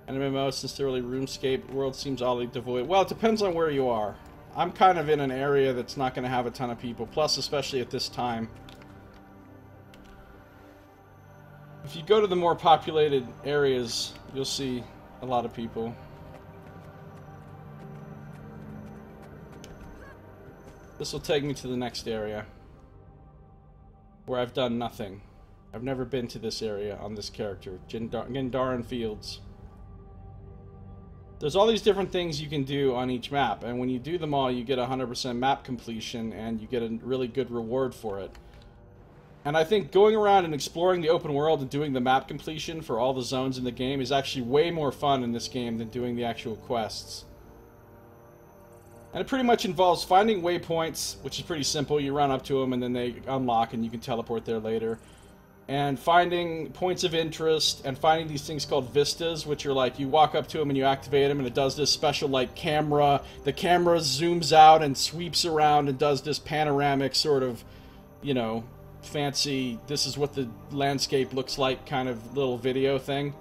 an MMO since the early RuneScape. The world seems oddly devoid. Well, it depends on where you are. I'm kind of in an area that's not going to have a ton of people. Plus, especially at this time. If you go to the more populated areas, you'll see a lot of people. This will take me to the next area. where I've done nothing. I've never been to this area on this character. Gindaran Fields. There's all these different things you can do on each map, and when you do them all, you get 100% map completion, and you get a really good reward for it. And I think going around and exploring the open world and doing the map completion for all the zones in the game is actually way more fun in this game than doing the actual quests. And it pretty much involves finding waypoints, which is pretty simple. You run up to them, and then they unlock, and you can teleport there later. And finding points of interest, and finding these things called vistas, which are like, you walk up to them and you activate them, and it does this special, like, camera. The camera zooms out and sweeps around and does this panoramic sort of, you know, fancy, this is what the landscape looks like kind of little video thing.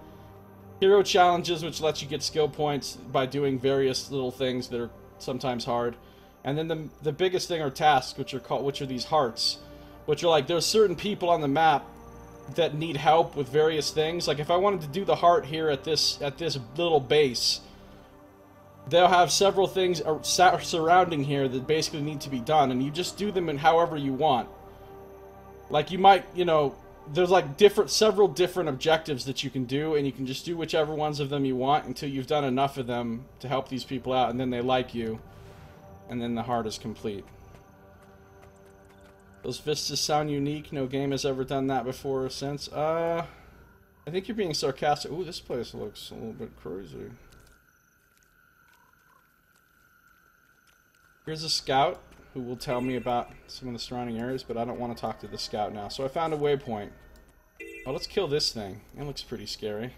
Hero challenges, which lets you get skill points by doing various little things that are sometimes hard. And then the biggest thing are tasks, which are these hearts, which are like, there's certain people on the map that need help with various things. Like if I wanted to do the heart here at this little base, they'll have several things surrounding here that basically need to be done, and you just do them in however you want. Like you might, you know, there's like several different objectives that you can do, and you can just do whichever ones of them you want until you've done enough of them to help these people out, and then they like you, and then the heart is complete. Those vistas sound unique. No game has ever done that before or since. I think you're being sarcastic. Ooh, this place looks a little bit crazy. Here's a scout who will tell me about some of the surrounding areas, but I don't want to talk to the scout now. So I found a waypoint. Oh, let's kill this thing. It looks pretty scary.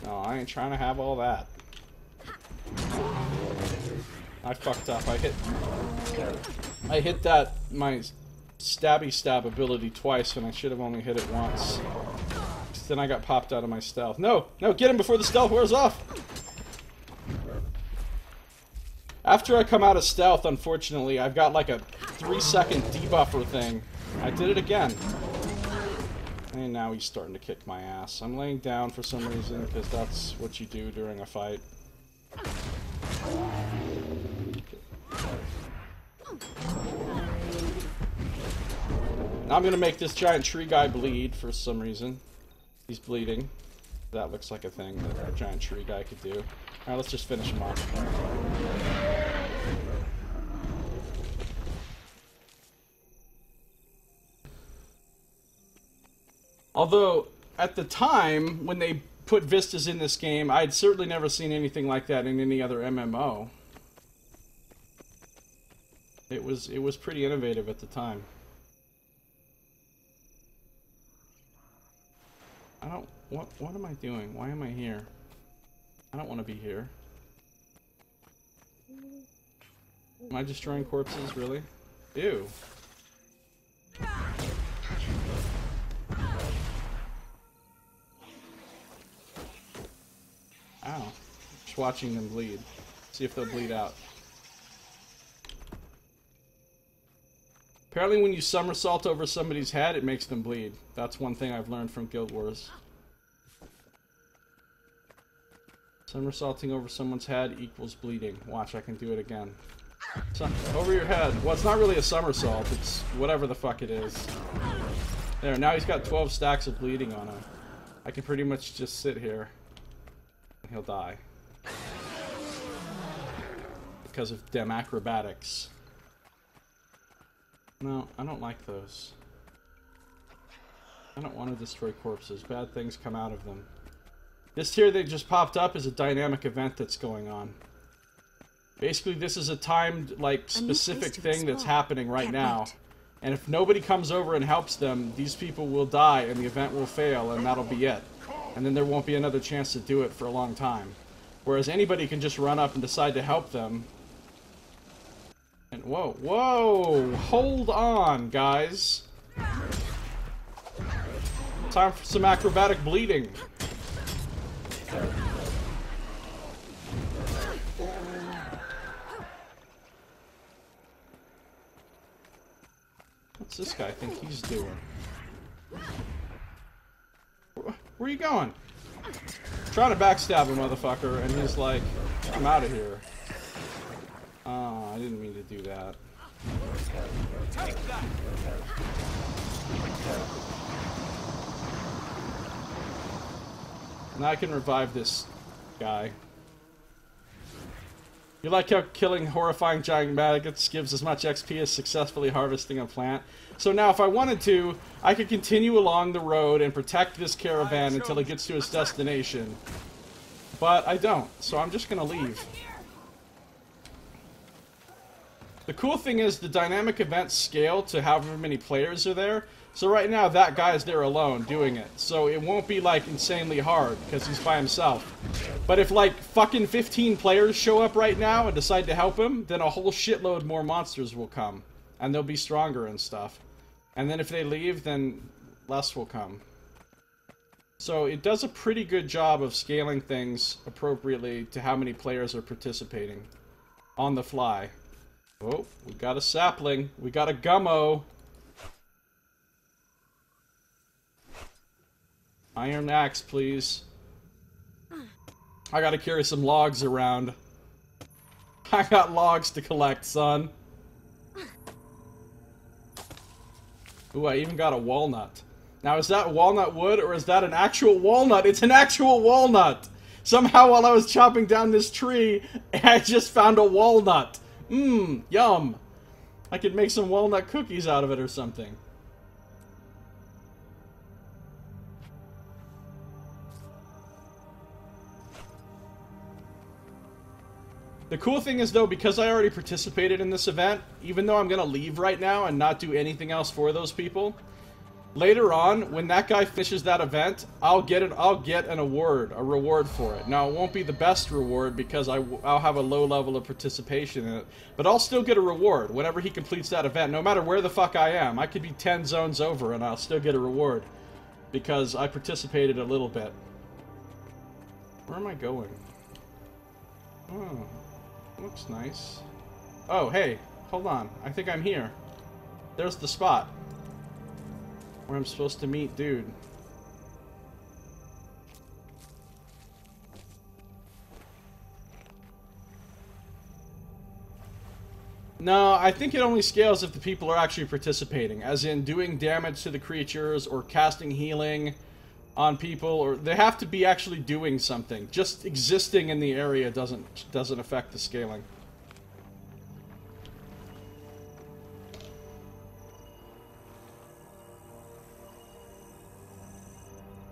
No, I ain't trying to have all that. I fucked up. I hit that, my stabby stab ability twice, and I should have only hit it once. Then I got popped out of my stealth. No! No, get him before the stealth wears off! After I come out of stealth, unfortunately, I've got like a 3-second debuffer thing. I did it again. And now he's starting to kick my ass. I'm laying down for some reason, because that's what you do during a fight. Now I'm gonna make this giant tree guy bleed for some reason. He's bleeding. That looks like a thing that a giant tree guy could do. Alright, let's just finish him off. Although, at the time, when they put vistas in this game, I'd certainly never seen anything like that in any other MMO. It was pretty innovative at the time. What am I doing? Why am I here? I don't want to be here. Am I destroying corpses, really? Ew. Ow. Just watching them bleed. See if they'll bleed out. Apparently when you somersault over somebody's head, it makes them bleed. That's one thing I've learned from Guild Wars. Somersaulting over someone's head equals bleeding. Watch, I can do it again. Over your head. Well, it's not really a somersault. It's whatever the fuck it is. There, now he's got 12 stacks of bleeding on him. I can pretty much just sit here. And he'll die. Because of dem acrobatics. No, I don't like those. I don't want to destroy corpses. Bad things come out of them. This here that just popped up is a dynamic event that's going on. Basically, this is a timed, like, specific thing that's happening right now. And if nobody comes over and helps them, these people will die and the event will fail and that'll be it. And then there won't be another chance to do it for a long time. Whereas anybody can just run up and decide to help them. And whoa, whoa! Hold on, guys. Time for some acrobatic bleeding. What's this guy think he's doing? Where are you going? I'm trying to backstab a motherfucker, and he's like, I'm out of here. didn't mean to do that. Take that! Now I can revive this guy. You like how killing horrifying giant maggots gives as much XP as successfully harvesting a plant? So now if I wanted to, I could continue along the road and protect this caravan until it gets to its destination. But I don't, so I'm just gonna leave. The cool thing is the dynamic events scale to however many players are there. So right now that guy's there alone doing it. So it won't be like insanely hard because he's by himself. But if like fucking 15 players show up right now and decide to help him, then a whole shitload more monsters will come. And they'll be stronger and stuff. And then if they leave, then less will come. So it does a pretty good job of scaling things appropriately to how many players are participating. On the fly. Oh, we got a sapling. We got a gummo. Iron axe, please. I gotta carry some logs around. I got logs to collect, son. Ooh, I even got a walnut. Now, is that walnut wood, or is that an actual walnut? It's an actual walnut! Somehow, while I was chopping down this tree, I just found a walnut. Mmm, yum. I could make some walnut cookies out of it or something. The cool thing is, though, because I already participated in this event, even though I'm gonna leave right now and not do anything else for those people, later on, when that guy finishes that event, I'll get an award, a reward for it. Now, it won't be the best reward because I'll have a low level of participation in it, but I'll still get a reward whenever he completes that event, no matter where the fuck I am. I could be 10 zones over and I'll still get a reward because I participated a little bit. Where am I going? Oh. Looks nice. Oh, hey, hold on. I think I'm here. There's the spot where I'm supposed to meet dude. No, I think it only scales if the people are actually participating, as in doing damage to the creatures or casting healing on people, or they have to be actually doing something. Just existing in the area doesn't affect the scaling.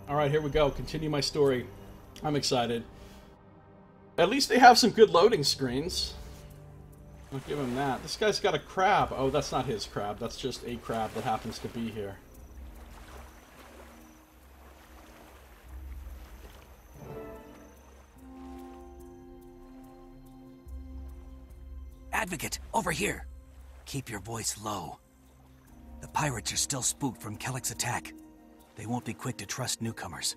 Alright, here we go. Continue my story. I'm excited. At least they have some good loading screens. I'll give him that. This guy's got a crab. Oh, that's not his crab. That's just a crab that happens to be here. Advocate, over here. Keep your voice low. The pirates are still spooked from Kellick's attack. They won't be quick to trust newcomers.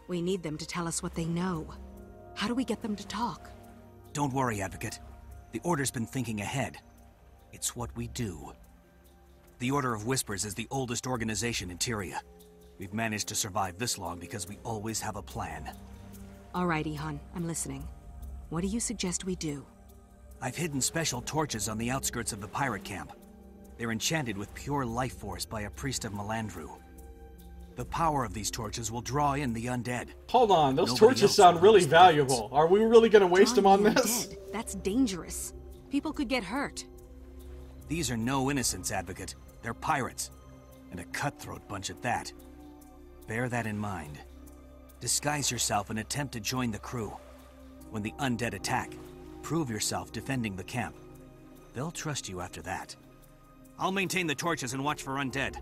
We need them to tell us what they know. How do we get them to talk? Don't worry, Advocate. The Order's been thinking ahead. It's what we do. The Order of Whispers is the oldest organization in Tyria. We've managed to survive this long because we always have a plan. All right, Ihan, I'm listening. What do you suggest we do? I've hidden special torches on the outskirts of the pirate camp. They're enchanted with pure life force by a priest of Melandru. The power of these torches will draw in the undead. Hold on, those torches sound really valuable. Are we really going to waste them on this? Undead. That's dangerous. People could get hurt. These are no innocents, Advocate. They're pirates. And a cutthroat bunch at that. Bear that in mind. Disguise yourself and attempt to join the crew. When the undead attack, prove yourself defending the camp. They'll trust you after that. I'll maintain the torches and watch for undead.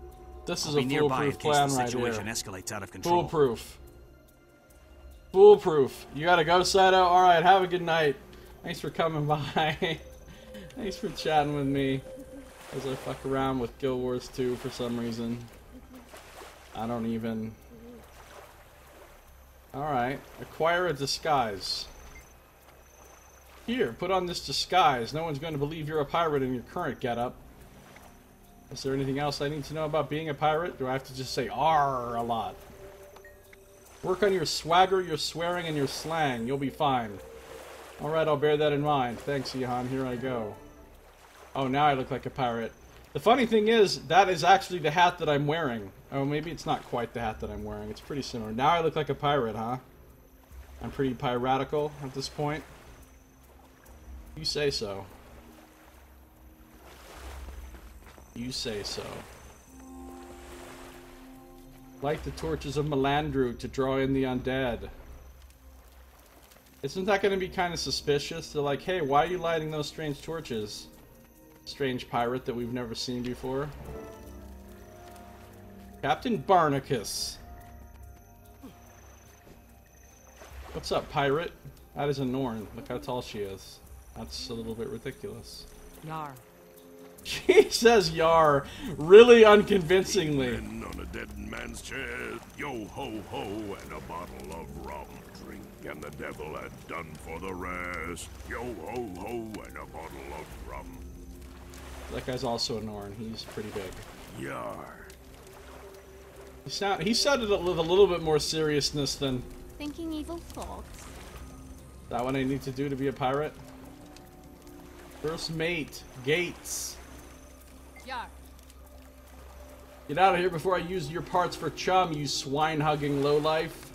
This is a foolproof plan right here. Escalates out of control. Foolproof. Foolproof. You gotta go, Saito? Alright, have a good night. Thanks for coming by. Thanks for chatting with me. As I fuck around with Guild Wars 2 for some reason. I don't even... Alright. Acquire a disguise. Here, put on this disguise. No one's going to believe you're a pirate in your current getup. Is there anything else I need to know about being a pirate? Do I have to just say "arr" a lot? Work on your swagger, your swearing, and your slang. You'll be fine. Alright, I'll bear that in mind. Thanks, Ihan. Here I go. Oh, now I look like a pirate. The funny thing is, that is actually the hat that I'm wearing. Oh, maybe it's not quite the hat that I'm wearing. It's pretty similar. Now I look like a pirate, huh? I'm pretty piratical at this point. You say so. You say so. Light the torches of Melandru to draw in the undead. Isn't that going to be kind of suspicious? They're like, hey, why are you lighting those strange torches? Strange pirate that we've never seen before. Captain Barnacus. What's up, pirate? That is a Norn. Look how tall she is. That's a little bit ridiculous. Yar. She says yar really unconvincingly. Men on a dead man's chest, yo ho ho, and a bottle of rum. Drink, and the devil had done for the rest. Yo ho ho, and a bottle of rum. That guy's also a Norn. He's pretty big. Yar. He sounded with a little bit more seriousness than... Thinking evil thoughts. Is that what I need to do to be a pirate? First mate, Gates. Yar. Get out of here before I use your parts for chum, you swine-hugging lowlife.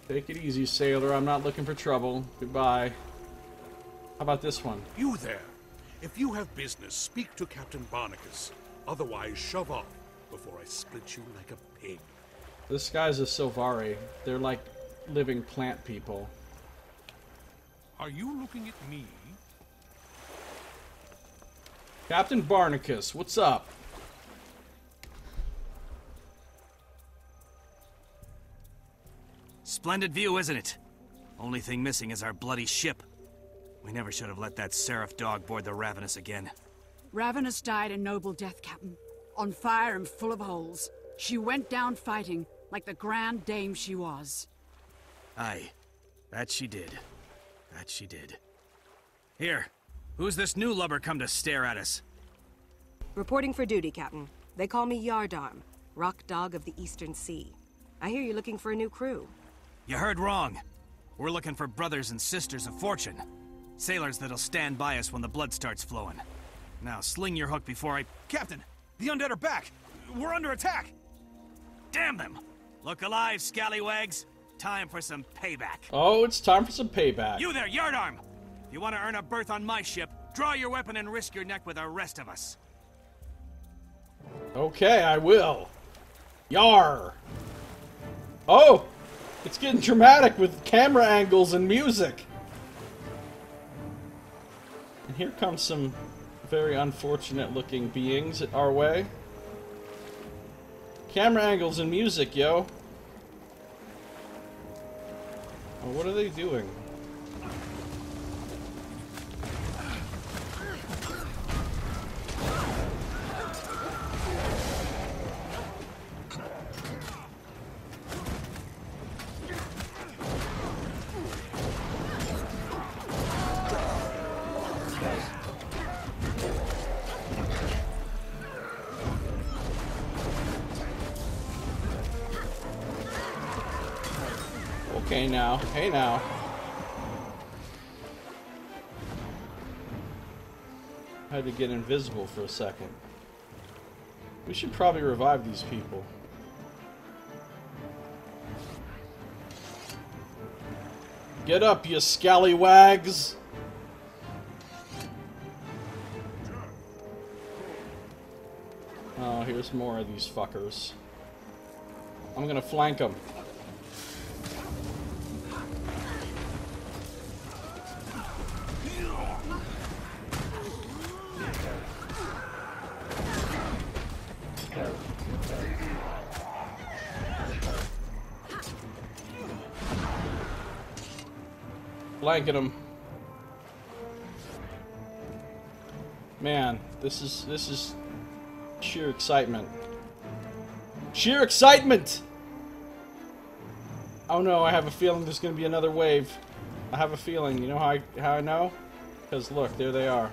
Take it easy, sailor. I'm not looking for trouble. Goodbye. How about this one? You there. If you have business, speak to Captain Barnacus. Otherwise, shove off before I split you like a pig. This guy's a Silvari. They're like living plant people. Are you looking at me? Captain Barnacus, what's up? Splendid view, isn't it? Only thing missing is our bloody ship. We never should have let that Seraph dog board the Ravenous again. Ravenous died a noble death, Captain. On fire and full of holes. She went down fighting, like the grand dame she was. Aye, that she did. That she did. Here, who's this new lubber come to stare at us? Reporting for duty, Captain. They call me Yardarm, Rock Dog of the Eastern Sea. I hear you're looking for a new crew. You heard wrong. We're looking for brothers and sisters of fortune. Sailors that'll stand by us when the blood starts flowing. Now, sling your hook before I... Captain, the undead are back. We're under attack. Damn them! Look alive, scallywags. Time for some payback. Oh, it's time for some payback. You there, Yardarm! If you want to earn a berth on my ship, draw your weapon and risk your neck with the rest of us. Okay, I will. Yar! Oh! It's getting dramatic with camera angles and music. And here comes some very unfortunate looking beings our way. Camera angles and music, yo. Oh, what are they doing? Okay now, hey now. I had to get invisible for a second. We should probably revive these people. Get up, you scallywags! Oh, here's more of these fuckers. I'm gonna flank them. Blanket him. Man, this is sheer excitement. Sheer excitement! Oh no, I have a feeling there's gonna be another wave. I have a feeling. You know how I know? Because look, there they are.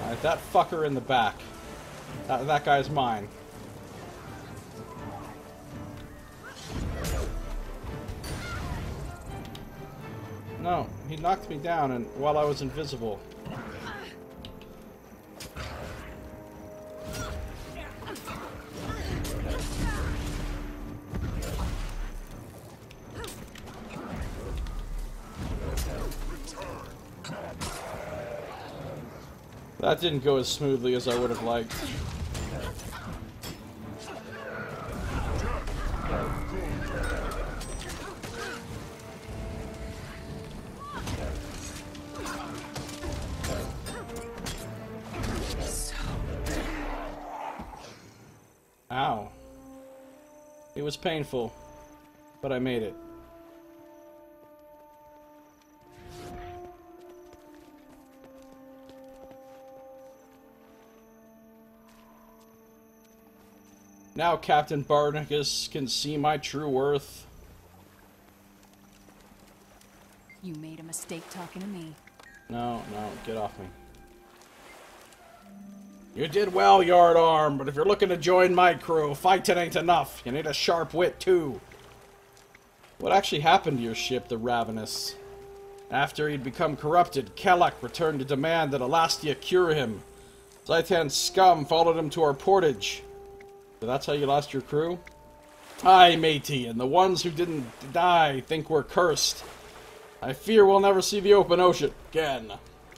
Alright, that fucker in the back. That guy's mine. No, he knocked me down and while I was invisible. That didn't go as smoothly as I would have liked. Ow. It was painful, but I made it. Now Captain Barnacus can see my true worth. You made a mistake talking to me. No, get off me. You did well, Yardarm, but if you're looking to join my crew, fighting ain't enough. You need a sharp wit, too. What actually happened to your ship, the Ravenous? After he'd become corrupted, Kellock returned to demand that Alastia cure him. Zaitan's scum followed him to our portage. So that's how you lost your crew? Aye, matey, and the ones who didn't die think we're cursed. I fear we'll never see the open ocean again.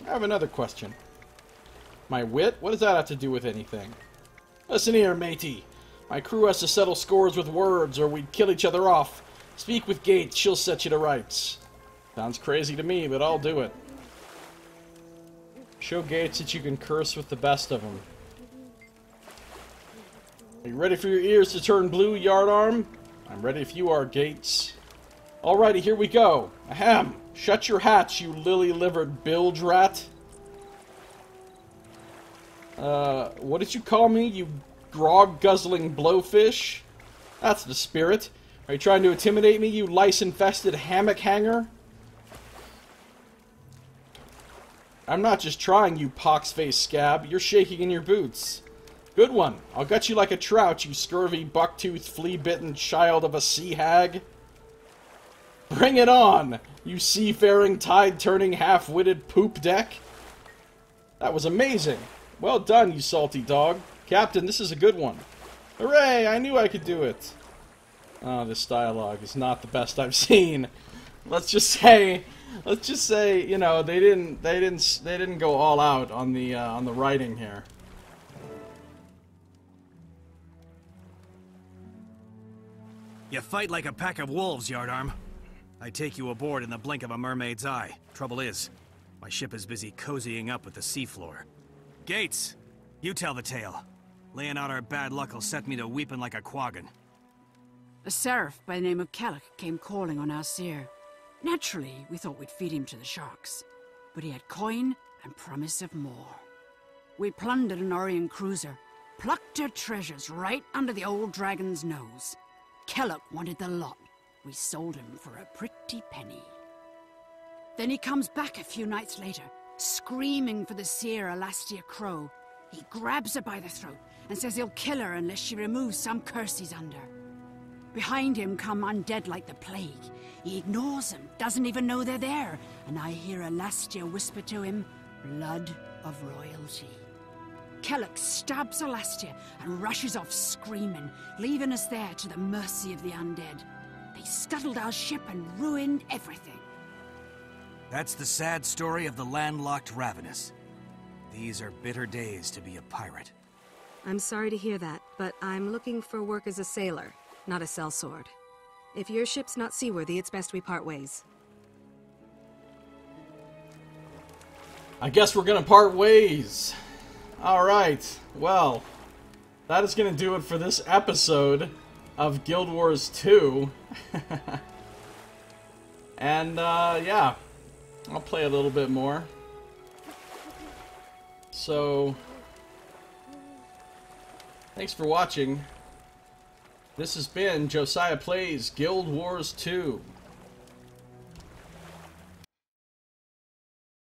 I have another question. My wit? What does that have to do with anything? Listen here, matey. My crew has to settle scores with words, or we'd kill each other off. Speak with Gates, she'll set you to rights. Sounds crazy to me, but I'll do it. Show Gates that you can curse with the best of them. Are you ready for your ears to turn blue, Yardarm? I'm ready if you are, Gates. Alrighty, here we go. Ahem! Shut your hatch, you lily-livered bilge rat. What did you call me, you grog-guzzling blowfish? That's the spirit. Are you trying to intimidate me, you lice-infested hammock hanger? I'm not just trying, you pox-faced scab. You're shaking in your boots. Good one. I'll gut you like a trout, you scurvy, buck-toothed, flea-bitten child of a sea hag. Bring it on, you seafaring, tide-turning, half-witted poop deck. That was amazing. Well done, you salty dog. Captain, this is a good one. Hooray, I knew I could do it. Oh, this dialogue is not the best I've seen. Let's just say, you know, they didn't go all out on the writing here. You fight like a pack of wolves, Yardarm. I take you aboard in the blink of a mermaid's eye. Trouble is, my ship is busy cozying up with the seafloor. Gates, you tell the tale. Laying out our bad luck will set me to weeping like a quaggan. A seraph by the name of Kellock came calling on our seer. Naturally, we thought we'd feed him to the sharks. But he had coin and promise of more. We plundered an Orion cruiser, plucked her treasures right under the old dragon's nose. Kellock wanted the lot. We sold him for a pretty penny. Then he comes back a few nights later, screaming for the seer Alastia Crow. He grabs her by the throat and says he'll kill her unless she removes some curse he's under. Behind him come undead like the plague. He ignores them, doesn't even know they're there, and I hear Alastia whisper to him, "Blood of royalty." Kellock stabs Alastia and rushes off screaming, leaving us there to the mercy of the undead. They scuttled our ship and ruined everything. That's the sad story of the landlocked Ravenous. These are bitter days to be a pirate. I'm sorry to hear that, but I'm looking for work as a sailor, not a sellsword. If your ship's not seaworthy, it's best we part ways. I guess we're gonna part ways. Alright, well, that is gonna do it for this episode of Guild Wars 2. And, yeah, I'll play a little bit more. So, thanks for watching. This has been Josiah Plays Guild Wars 2.